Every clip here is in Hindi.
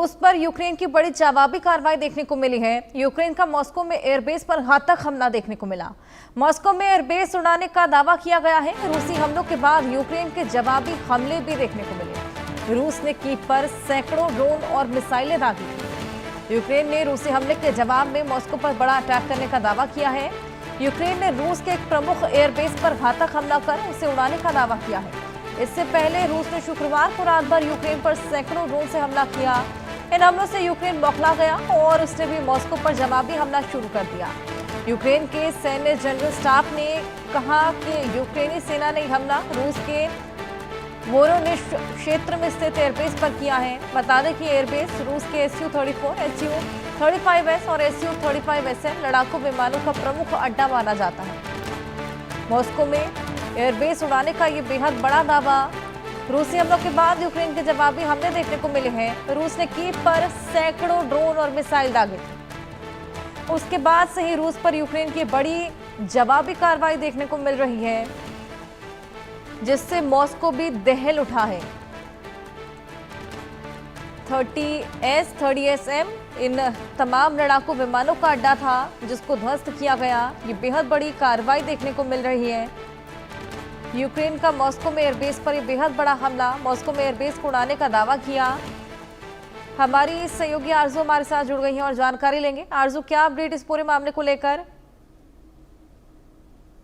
उस पर यूक्रेन की बड़ी जवाबी कार्रवाई देखने को मिली है। यूक्रेन का मॉस्को में एयरबेस पर घातक हमला देखने को मिला। मॉस्को में एयरबेस उड़ाने का दावा किया गया है। रूसी हमलों के बाद यूक्रेन के जवाबी हमले भी देखने को मिले। रूस ने कीव पर सैकड़ों ड्रोन और मिसाइलें दागी। यूक्रेन ने रूसी हमले के जवाब में मॉस्को पर बड़ा अटैक करने का दावा किया है। यूक्रेन ने रूस के एक प्रमुख एयरबेस पर घातक हमला कर उसे उड़ाने का दावा किया है। इससे पहले रूस ने शुक्रवार को रात भर यूक्रेन पर सैकड़ों ड्रोन से हमला किया। इन हमलों से यूक्रेन बौखला गया और उसने भी मॉस्को पर जवाबी हमला शुरू कर दिया। यूक्रेन के सैन्य जनरल स्टाफ ने कहा कि यूक्रेनी सेना ने हमला रूस के वोरोनिश क्षेत्र में स्थित एयरबेस पर किया है। बता दें कि एयरबेस रूस के Su-34, Su-35S और Su-35SM लड़ाकू विमानों का प्रमुख अड्डा माना जाता है। मॉस्को में एयरबेस उड़ाने का ये बेहद बड़ा दावा। रूसी हमलों के बाद यूक्रेन के जवाबी हमले देखने को मिले हैं। रूस ने कीव पर सैकड़ों ड्रोन और मिसाइल दागे थे। उसके बाद से ही रूस पर यूक्रेन की बड़ी जवाबी कार्रवाई देखने को मिल रही है, जिससे मॉस्को भी दहल उठा है। 30S, 30SM इन तमाम लड़ाकू विमानों का अड्डा था जिसको ध्वस्त किया गया। ये बेहद बड़ी कार्रवाई देखने को मिल रही है। यूक्रेन का मॉस्को में एयरबेस पर यह बेहद बड़ा हमला, मॉस्को में एयरबेस को उड़ाने का दावा किया। हमारी सहयोगी आरजू हमारे साथ जुड़ गई हैं और जानकारी लेंगे। आरजू, क्या अपडेट इस पूरे मामले को लेकर?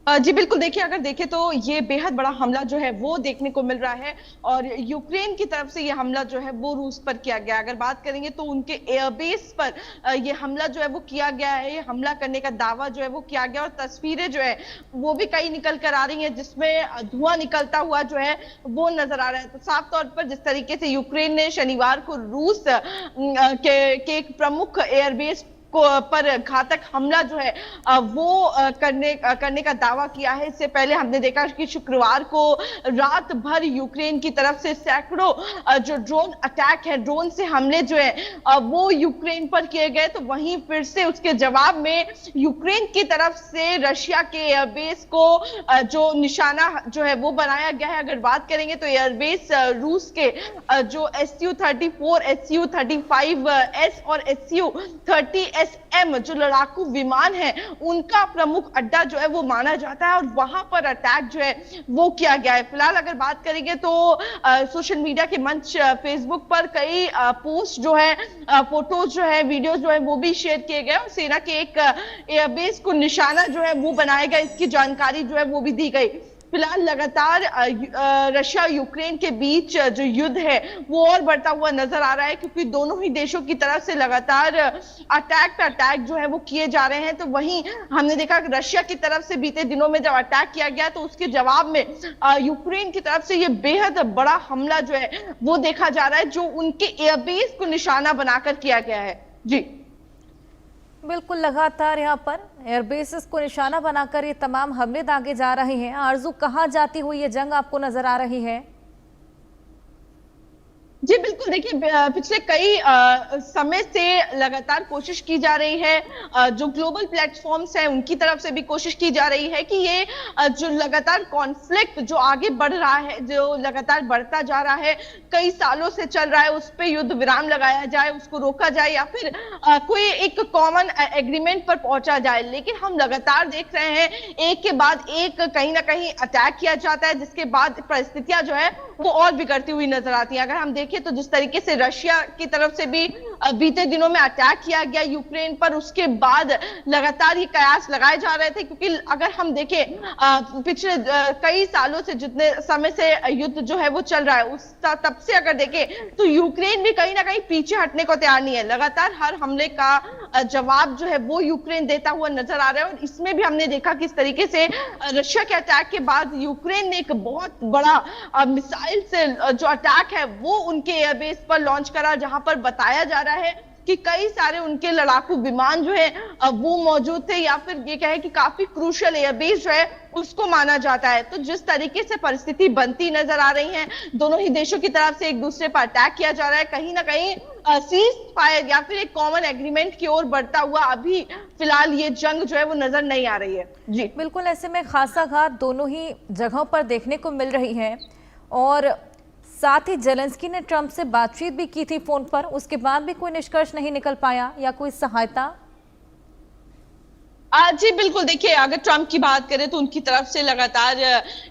जी बिल्कुल, देखिए अगर देखें तो ये बेहद बड़ा हमला जो है वो देखने को मिल रहा है और यूक्रेन की तरफ से ये हमला जो है वो रूस पर किया गया। अगर बात करेंगे तो उनके एयरबेस पर ये हमला जो है वो किया गया है। ये हमला करने का दावा जो है वो किया गया और तस्वीरें जो है वो भी कई निकल कर आ रही हैं जिसमें धुआं निकलता हुआ जो है वो नजर आ रहा है। तो साफ तौर पर जिस तरीके से यूक्रेन ने शनिवार को रूस के एक प्रमुख एयरबेस पर घातक हमला जो है वो करने का दावा किया है। इससे पहले हमने देखा कि शुक्रवार को रात भर यूक्रेन की तरफ से सैकड़ों जो ड्रोन अटैक है, ड्रोन से हमले जो है वो यूक्रेन पर किए गए। तो वहीं फिर से उसके जवाब में यूक्रेन की तरफ से रशिया के एयरबेस को जो निशाना जो है वो बनाया गया है। अगर बात करेंगे तो एयरबेस रूस के जो Su-34, Su-35S और Su-30SM जो लड़ाकू विमान है उनका प्रमुख अड्डा जो है वो माना जाता है और वहां पर अटैक जो है वो किया गया है। फिलहाल अगर बात करेंगे तो सोशल मीडिया के मंच फेसबुक पर कई पोस्ट जो है, फोटोज जो है, वीडियोस जो है वो भी शेयर किए गए और सेना के एक एयरबेस को निशाना जो है वो बनाया गया, इसकी जानकारी जो है वो भी दी गई। फिलहाल लगातार रशिया यूक्रेन के बीच जो युद्ध है वो और बढ़ता हुआ नजर आ रहा है क्योंकि दोनों ही देशों की तरफ से लगातार अटैक पे अटैक जो है वो किए जा रहे हैं। तो वहीं हमने देखा कि रशिया की तरफ से बीते दिनों में जब अटैक किया गया तो उसके जवाब में यूक्रेन की तरफ से ये बेहद बड़ा हमला जो है वो देखा जा रहा है, जो उनके एयरबेस को निशाना बनाकर किया गया है। जी बिल्कुल, लगातार यहाँ पर एयरबेसेस को निशाना बनाकर ये तमाम हमले दागे जा रहे हैं। आरजू, कहाँ जाती हुई ये जंग आपको नजर आ रही है? जी बिल्कुल, देखिए पिछले कई समय से लगातार कोशिश की जा रही है, जो ग्लोबल प्लेटफॉर्म्स हैं उनकी तरफ से भी कोशिश की जा रही है कि ये जो लगातार कॉन्फ्लिक्ट जो आगे बढ़ रहा है, जो लगातार बढ़ता जा रहा है, कई सालों से चल रहा है, उस पे युद्ध विराम लगाया जाए, उसको रोका जाए या फिर कोई एक कॉमन एग्रीमेंट पर पहुंचा जाए। लेकिन हम लगातार देख रहे हैं एक के बाद एक कहीं ना कहीं अटैक किया जाता है, जिसके बाद परिस्थितियां जो है वो और बिगड़ती हुई नजर आती है। अगर हम देखें तो जिस तरीके से रशिया की तरफ से भी बीते दिनों में अटैक किया गया यूक्रेन पर, उसके बाद लगातार ये कयास लगाए जा रहे थे क्योंकि अगर हम देखें पिछले कई सालों से जितने समय से युद्ध जो है वो चल रहा है उस तब से अगर देखें तो यूक्रेन भी कहीं ना कहीं पीछे हटने को तैयार नहीं है। लगातार हर हमले का जवाब जो है वो यूक्रेन देता हुआ नजर आ रहा है और इसमें भी हमने देखा किस तरीके से रशिया के अटैक के बाद यूक्रेन ने एक बहुत बड़ा मिसाइल से जो अटैक है वो उनके एयरबेस पर लॉन्च करा, जहां पर बताया जा रहा है कि कई सारे उनके लड़ाकू विमान जो है वो मौजूद थे या फिर ये कहे कि काफी क्रूशियल एयरबेस जो है उसको माना जाता है। तो जिस तरीके से परिस्थिति बनती नजर आ रही है, दोनों ही देशों की तरफ से एक दूसरे पर अटैक किया जा रहा है, कहीं ना कहीं सीज फायर या फिर एक कॉमन एग्रीमेंट की ओर बढ़ता हुआ अभी फिलहाल ये जंग जो है वो नजर नहीं आ रही है। जी बिल्कुल, ऐसे में खासा घात दोनों ही जगहों पर देखने को मिल रही है और साथ ही जेलेंस्की ने ट्रंप से बातचीत भी की थी फोन पर, उसके बाद भी कोई निष्कर्ष नहीं निकल पाया या कोई सहायता? जी बिल्कुल, देखिए अगर ट्रंप की बात करें तो उनकी तरफ से लगातार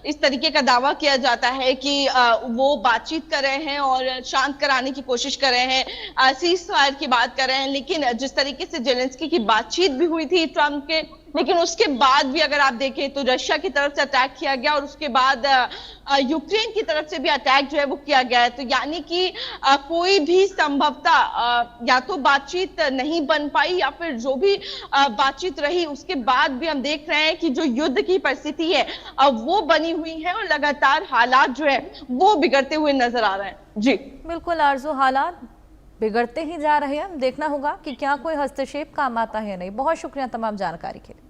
इस तरीके का दावा किया जाता है कि वो बातचीत कर रहे हैं और शांत कराने की कोशिश कर रहे हैं, सीज फायर की बात कर रहे हैं। लेकिन जिस तरीके से जेलेंस्की की बातचीत भी हुई थी ट्रंप के, लेकिन उसके बाद भी अगर आप देखें तो रशिया की तरफ से अटैक किया गया और उसके बाद यूक्रेन की तरफ से भी अटैक जो है वो किया गया है। तो यानी कि कोई भी संभवतः या तो बातचीत नहीं बन पाई या फिर जो भी बातचीत रही उसके बाद भी हम देख रहे हैं कि जो युद्ध की परिस्थिति है वो बनी हुई है और लगातार हालात जो है वो बिगड़ते हुए नजर आ रहे हैं। जी बिल्कुल आरजू, हालात बिगड़ते ही जा रहे हैं। देखना होगा कि क्या कोई हस्तक्षेप काम आता है या नहीं। बहुत शुक्रिया तमाम जानकारी के लिए।